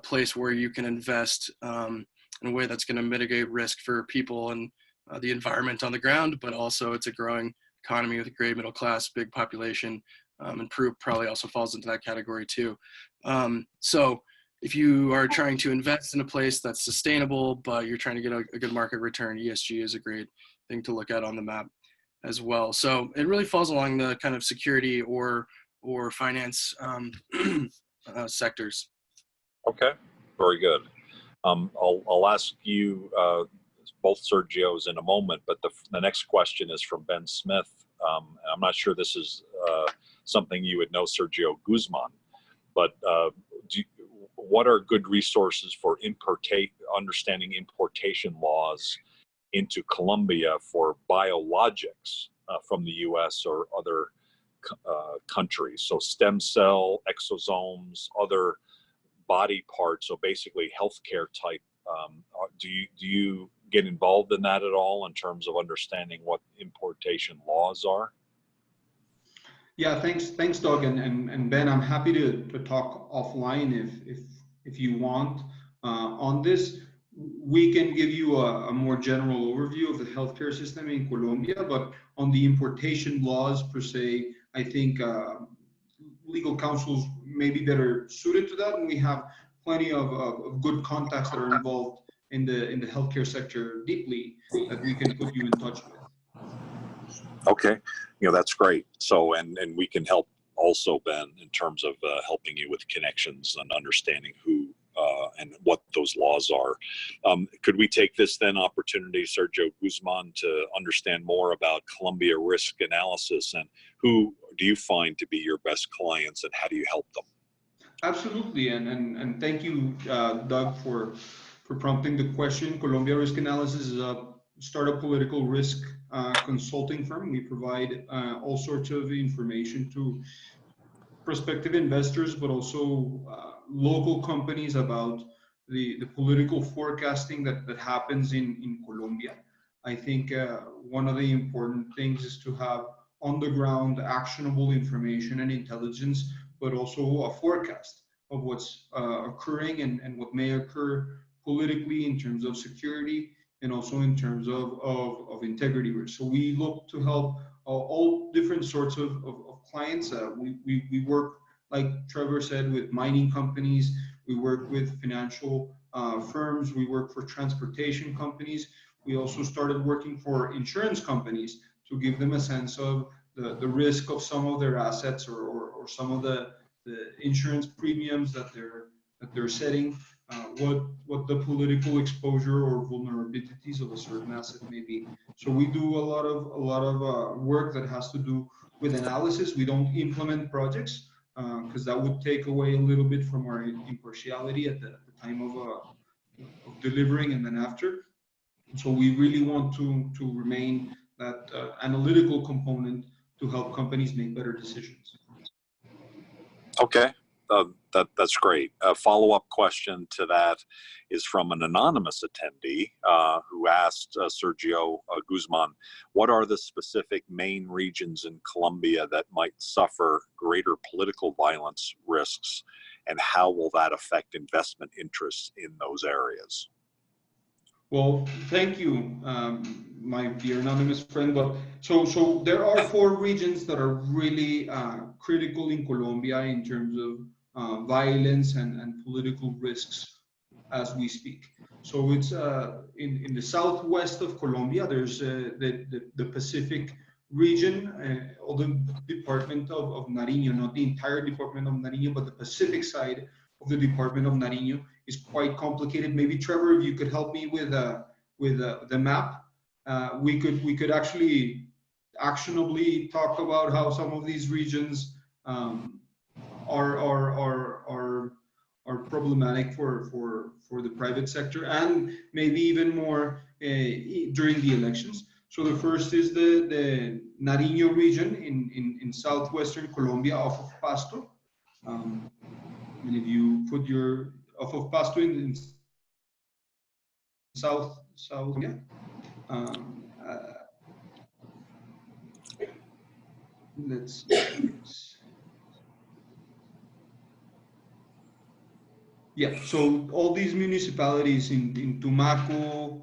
[SPEAKER 4] Place where you can invest in a way that's going to mitigate risk for people and the environment on the ground, but also it's a growing economy with a great middle class, big population, and Peru probably also falls into that category too. So if you are trying to invest in a place that's sustainable, but you're trying to get a good market return, ESG is a great thing to look at on the map as well. So it really falls along the kind of security or finance sectors.
[SPEAKER 1] Okay, very good. I'll ask you both Sergios in a moment, but the next question is from Ben Smith. And I'm not sure this is something you would know, Sergio Guzmán, but what are good resources for understanding importation laws into Colombia for biologics from the US or other countries? So stem cell, exosomes, other body parts, so basically healthcare type. Do you get involved in that at all in terms of understanding what importation laws are?
[SPEAKER 3] Yeah, thanks, Doug, and Ben. I'm happy to talk offline if you want on this. We can give you a more general overview of the healthcare system in Colombia, but on the importation laws per se, I think legal counsels may be better suited to that, and we have plenty of good contacts that are involved in the healthcare sector deeply that we can put you in touch with.
[SPEAKER 1] Okay, that's great. So, and we can help also, Ben, in terms of helping you with connections and understanding who and what those laws are. Could we take this then opportunity, Sergio Guzmán, to understand more about Colombia risk analysis, and who do you find to be your best clients and how do you help them?
[SPEAKER 3] Absolutely, and thank you, Doug, for prompting the question. Colombia Risk Analysis is a startup political risk consulting firm. We provide all sorts of information to prospective investors, but also local companies about the political forecasting that happens in Colombia. I think one of the important things is to have on the ground actionable information and intelligence, but also a forecast of what's occurring and what may occur politically in terms of security and also in terms of integrity risk. So we look to help all different sorts of clients. We work, like Trevor said, with mining companies. We work with financial firms. We work for transportation companies. We also started working for insurance companies to give them a sense of the risk of some of their assets or some of the insurance premiums that they're setting, what the political exposure or vulnerabilities of a certain asset may be. So we do a lot of work that has to do with analysis. We don't implement projects because that would take away a little bit from our impartiality at the time of delivering and then after. So we really want to remain that analytical component to help companies make better decisions.
[SPEAKER 1] Okay, that's great. A follow-up question to that is from an anonymous attendee who asked Sergio Guzmán, what are the specific main regions in Colombia that might suffer greater political violence risks, and how will that affect investment interests in those areas?
[SPEAKER 3] Well, thank you, my dear anonymous friend. But so there are 4 regions that are really critical in Colombia in terms of violence and political risks as we speak. So it's in the southwest of Colombia. There's the Pacific region, or the department of Nariño, not the entire department of Nariño, but the Pacific side of the department of Nariño is quite complicated. Maybe Trevor, if you could help me with the map, we could actually actionably talk about how some of these regions are problematic for the private sector, and maybe even more during the elections. So the first is the Nariño region in southwestern Colombia, off of Pasto. And if you put your off of Pasto in south, yeah. Let's. Yeah, so all these municipalities in Tumaco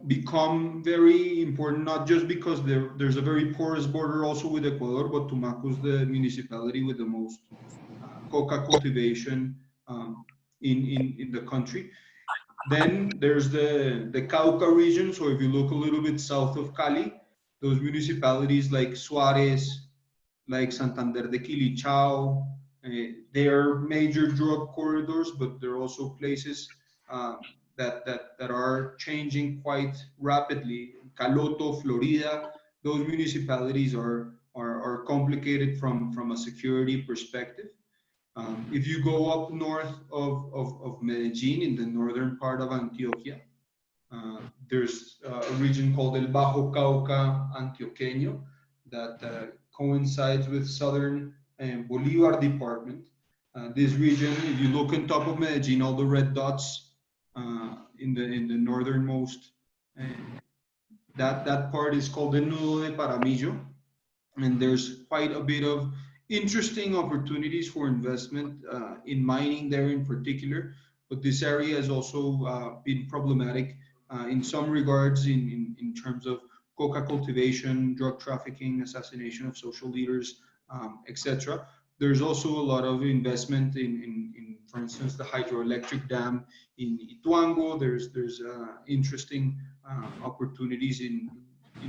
[SPEAKER 3] become very important, not just because there's a very porous border also with Ecuador, but Tumaco is the municipality with the most coca cultivation in the country. Then there's the Kalka region. So if you look a little bit south of Cali, those municipalities like Suarez, like Santander de Quilichao, they are major drug corridors, but they're also places that are changing quite rapidly. Caloto, Florida, those municipalities are complicated from a security perspective. If you go up north of Medellin, in the northern part of Antioquia, there's a region called El Bajo Cauca Antioqueño that coincides with southern Bolívar department. This region, if you look on top of Medellin, all the red dots in the northernmost, that part is called the Nudo de Paramillo, and there's quite a bit of interesting opportunities for investment in mining there in particular, but this area has also been problematic in some regards in terms of coca cultivation, drug trafficking, assassination of social leaders, etc. There's also a lot of investment in, for instance, the hydroelectric dam in Ituango. There's interesting opportunities in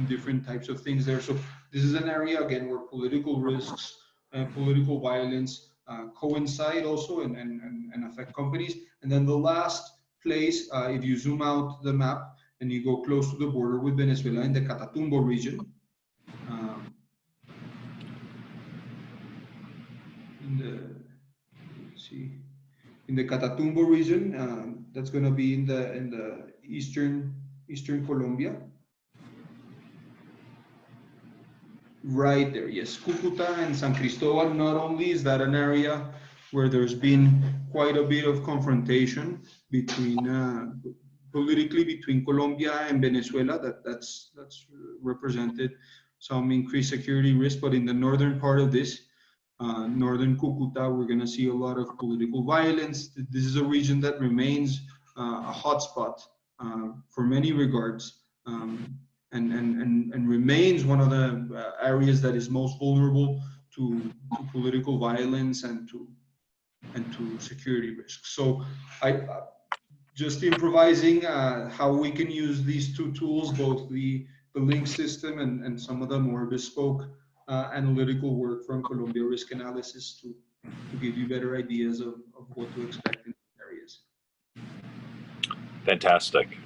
[SPEAKER 3] different types of things there. So this is an area, again, where political risks and political violence coincide also and affect companies. And then the last place, if you zoom out the map and you go close to the border with Venezuela in the Catatumbo region, in the Catatumbo region, that's going to be in the eastern Colombia. Right there, yes. Cucuta and San Cristobal, not only is that an area where there's been quite a bit of confrontation between, politically between Colombia and Venezuela, that's represented some increased security risk, but in the northern part of this, northern Cucuta, we're gonna see a lot of political violence. This is a region that remains a hotspot for many regards. And remains one of the areas that is most vulnerable to political violence and to security risks. So I just improvising how we can use these two tools, both the Lynx system and some of the more bespoke analytical work from Colombia Risk Analysis to give you better ideas of what to expect in these areas.
[SPEAKER 1] Fantastic.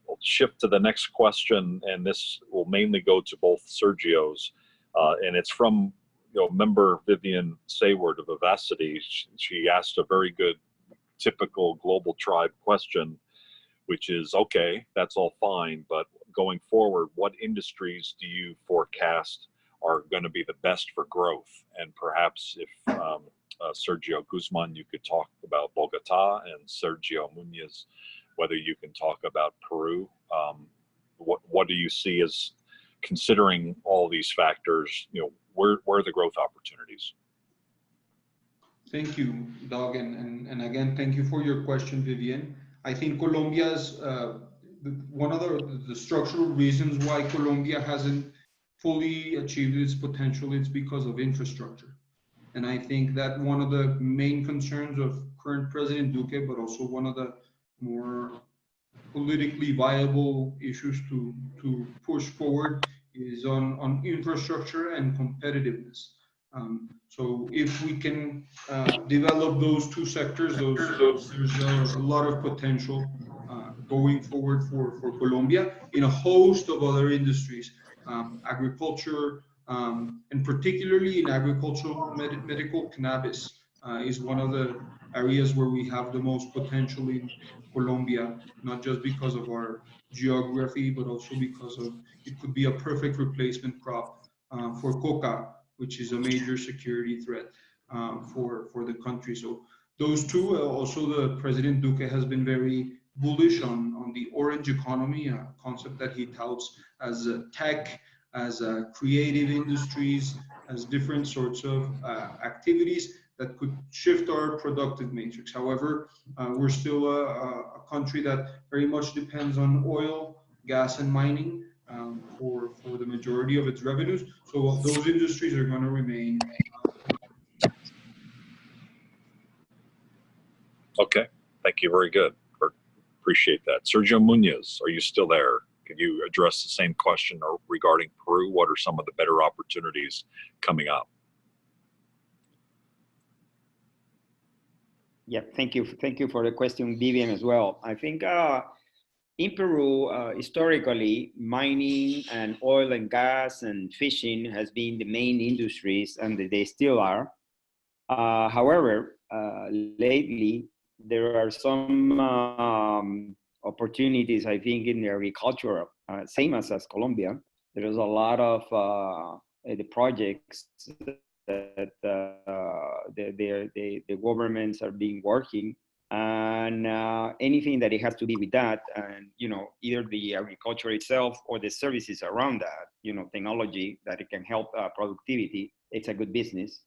[SPEAKER 1] I'll shift to the next question, and this will mainly go to both Sergios, and it's from member Vivian Sayward of Vivacity. She asked a very good, typical global tribe question, which is, okay, that's all fine, but going forward, what industries do you forecast are going to be the best for growth? And perhaps if Sergio Guzmán, you could talk about Bogota, and Sergio Muñiz, whether you can talk about Peru. What do you see as, considering all these factors, where are the growth opportunities?
[SPEAKER 3] Thank you, Doug, and again, thank you for your question, Vivian. I think Colombia's, one of the structural reasons why Colombia hasn't fully achieved its potential is because of infrastructure. And I think that one of the main concerns of current President Duque, but also one of the more politically viable issues to push forward is on infrastructure and competitiveness. So if we can develop those two sectors, there's a lot of potential going forward for Colombia in a host of other industries, agriculture, and particularly in agricultural medical cannabis is one of the areas where we have the most potential in Colombia, not just because of our geography, but also because of it could be a perfect replacement crop for coca, which is a major security threat for the country. So those two, also the President Duque has been very bullish on the orange economy, a concept that he touts as tech, as creative industries, as different sorts of activities that could shift our productive matrix. However, we're still a country that very much depends on oil, gas, and mining for the majority of its revenues. So those industries are going to remain.
[SPEAKER 1] Okay, thank you. Very good. Appreciate that. Sergio Muñiz, are you still there? Could you address the same question regarding Peru? What are some of the better opportunities coming up?
[SPEAKER 2] Yeah, thank you. Thank you for the question, Vivian, as well. I think in Peru, historically, mining and oil and gas and fishing has been the main industries, and they still are. However, lately, there are some opportunities, I think, in the agriculture, same as Colombia. There is a lot of the projects that the governments are being working, and anything that it has to be with that, and either the agriculture itself or the services around that, technology that it can help productivity. It's a good business.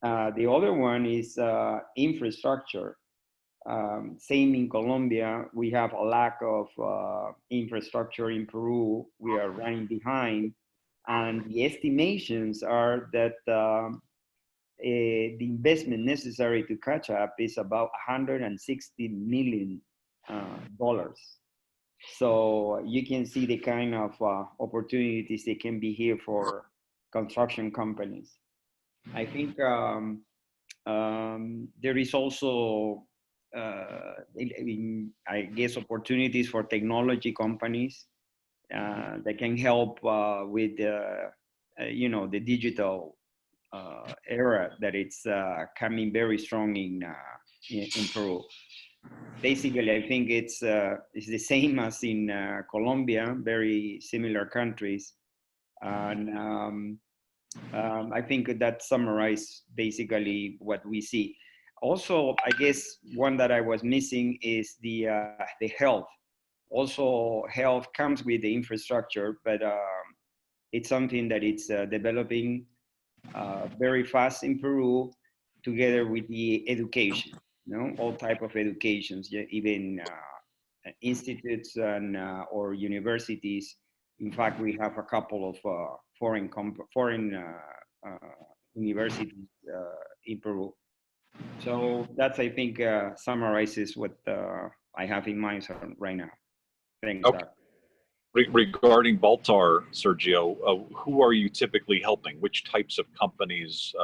[SPEAKER 2] The other one is infrastructure. Same in Colombia, we have a lack of infrastructure. In Peru, we are running behind, and the estimations are that the investment necessary to catch up is about $160 million. So you can see the kind of opportunities that can be here for construction companies. I think there is also, I guess, opportunities for technology companies that can help with the digital era that it's coming very strong in Peru. Basically, I think it's the same as in Colombia, very similar countries, and I think that summarizes basically what we see. Also, I guess one that I was missing is the health. Also, health comes with the infrastructure, but it's something that it's developing very fast in Peru, together with the education. All type of educations, even institutes and or universities. In fact, we have a couple of foreign universities in Peru. So that's, I think, summarizes what I have in mind right now. Thanks,
[SPEAKER 1] okay. Regarding Baltar, Sergio, who are you typically helping? Which types of companies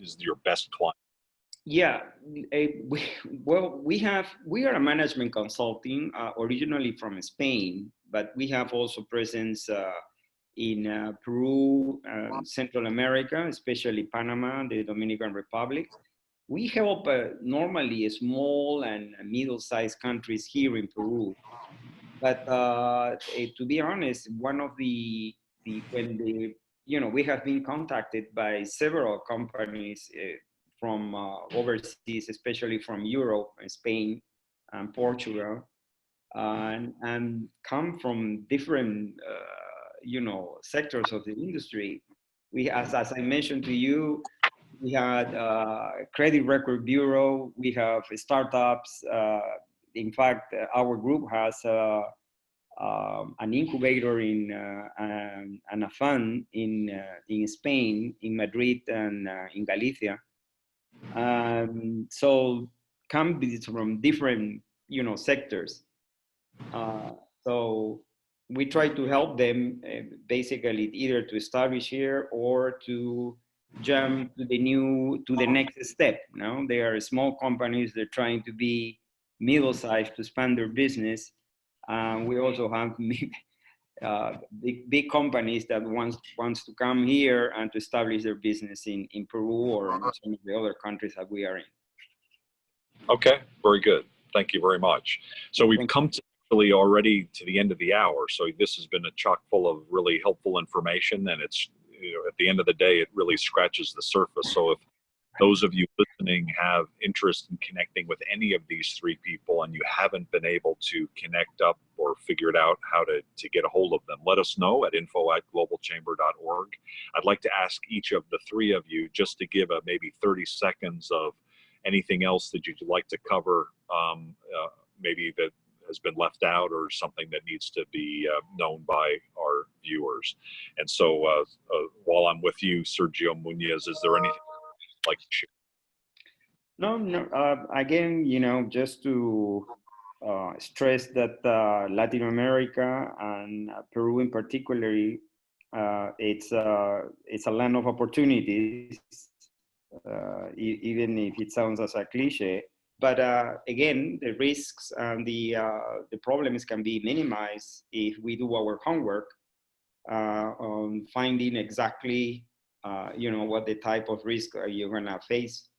[SPEAKER 1] is your best client?
[SPEAKER 2] Yeah, we are a management consulting, originally from Spain, but we have also presence in Peru, Central America, especially Panama, the Dominican Republic. We help normally small and middle-sized countries here in Peru. But to be honest, one of we have been contacted by several companies from overseas, especially from Europe, Spain, and Portugal, and come from different sectors of the industry. We, as I mentioned to you, we had credit record bureau. We have startups. In fact, our group has an incubator and a fund in Spain, in Madrid, and in Galicia. So companies from different sectors. So we try to help them basically either to establish here or to jump to the next step. They are small companies. They're trying to be middle-sized to expand their business. We also have big companies that wants to come here and to establish their business in Peru or in some of the other countries that we are in.
[SPEAKER 1] Okay, very good. Thank you very much. So we've come to already to the end of the hour. So this has been a chock full of really helpful information, and it's at the end of the day, it really scratches the surface. So if those of you listening have interest in connecting with any of these three people and you haven't been able to connect up or figured out how to get a hold of them, let us know at info@globalchamber.org. I'd like to ask each of the three of you just to give maybe 30 seconds of anything else that you'd like to cover, maybe that has been left out or something that needs to be known by our viewers. And so while I'm with you, Sergio Muñiz, is there anything you'd like to share?
[SPEAKER 2] No, no. Again, just to stress that Latin America and Peru in particular, it's a land of opportunities, even if it sounds as a cliche. But again, the risks and the problems can be minimized if we do our homework on finding exactly, what the type of risk you're gonna face.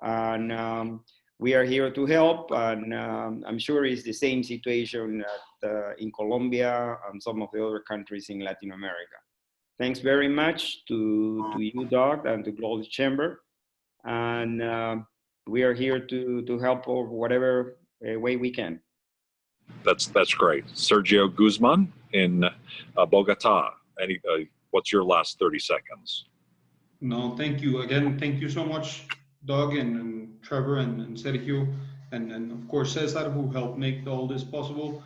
[SPEAKER 2] And we are here to help, and I'm sure it's the same situation in Colombia and some of the other countries in Latin America. Thanks very much to you, Doug, and to Global Chamber. And we are here to help or whatever way we can.
[SPEAKER 1] That's great. Sergio Guzmán in Bogota. What's your last 30 seconds?
[SPEAKER 3] No, thank you. Again, thank you so much, Doug and Trevor and Sergio, and of course Cesar, who helped make all this possible.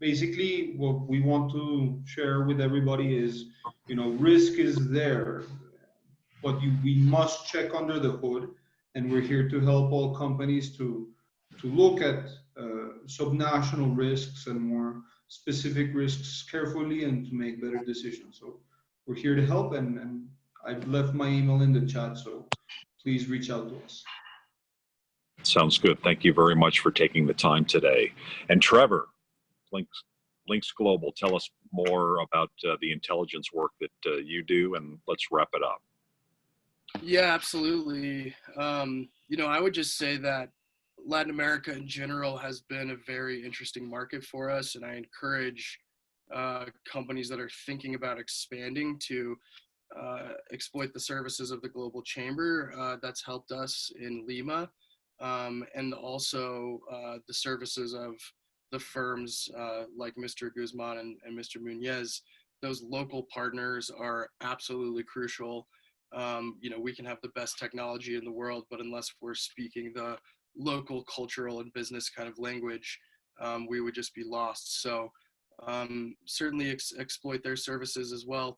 [SPEAKER 3] Basically, what we want to share with everybody is, risk is there, but we must check under the hood, and we're here to help all companies to look at subnational risks and more specific risks carefully and to make better decisions. So we're here to help, and I've left my email in the chat, so please reach out to us.
[SPEAKER 1] Sounds good. Thank you very much for taking the time today. And Trevor, Lynx Global, tell us more about the intelligence work that you do, and let's wrap it up.
[SPEAKER 4] Yeah, absolutely. I would just say that Latin America in general has been a very interesting market for us, and I encourage companies that are thinking about expanding to exploit the services of the Global Chamber. That's helped us in Lima, and also the services of the firms like Mr. Guzmán and Mr. Muñiz. Those local partners are absolutely crucial. We can have the best technology in the world, but unless we're speaking the local cultural and business kind of language, we would just be lost. So certainly exploit their services as well.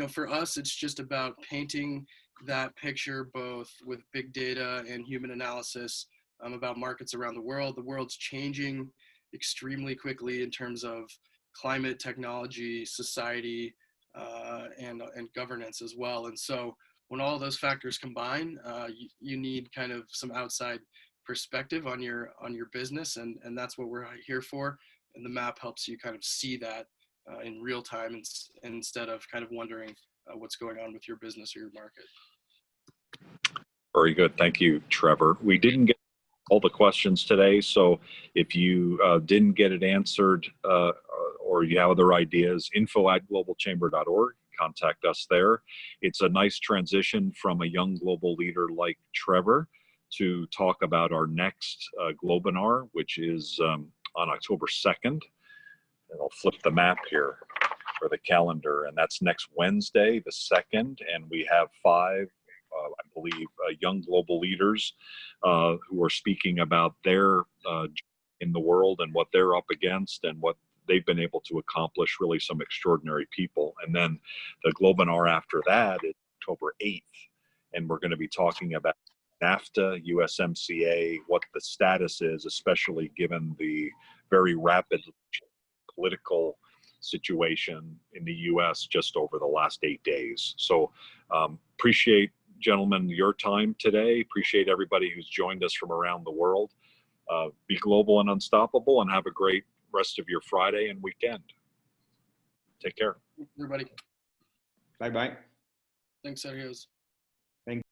[SPEAKER 4] For us, it's just about painting that picture both with big data and human analysis about markets around the world. The world's changing extremely quickly in terms of climate, technology, society, and governance as well. And so when all those factors combine, you need kind of some outside perspective on your business, and that's what we're here for. And the map helps you kind of see that in real time instead of kind of wondering what's going on with your business or your market.
[SPEAKER 1] Very good. Thank you, Trevor. We didn't get all the questions today, so if you didn't get it answered or you have other ideas, info@globalchamber.org. Contact us there. It's a nice transition from a young global leader like Trevor to talk about our next Globinar, which is on October 2nd. And I'll flip the map here for the calendar, and that's next Wednesday, the 2nd, and we have 5, I believe, young global leaders who are speaking about their in the world and what they're up against and what they've been able to accomplish. Really some extraordinary people. And then the Globinar after that is October 8th, and we're going to be talking about NAFTA, USMCA, what the status is, especially given the very rapid political situation in the U.S. just over the last 8 days. So appreciate, gentlemen, your time today. Appreciate everybody who's joined us from around the world. Be global and unstoppable, and have a great rest of your Friday and weekend. Take care.
[SPEAKER 4] Everybody.
[SPEAKER 2] Bye-bye.
[SPEAKER 4] Thanks, Sergio.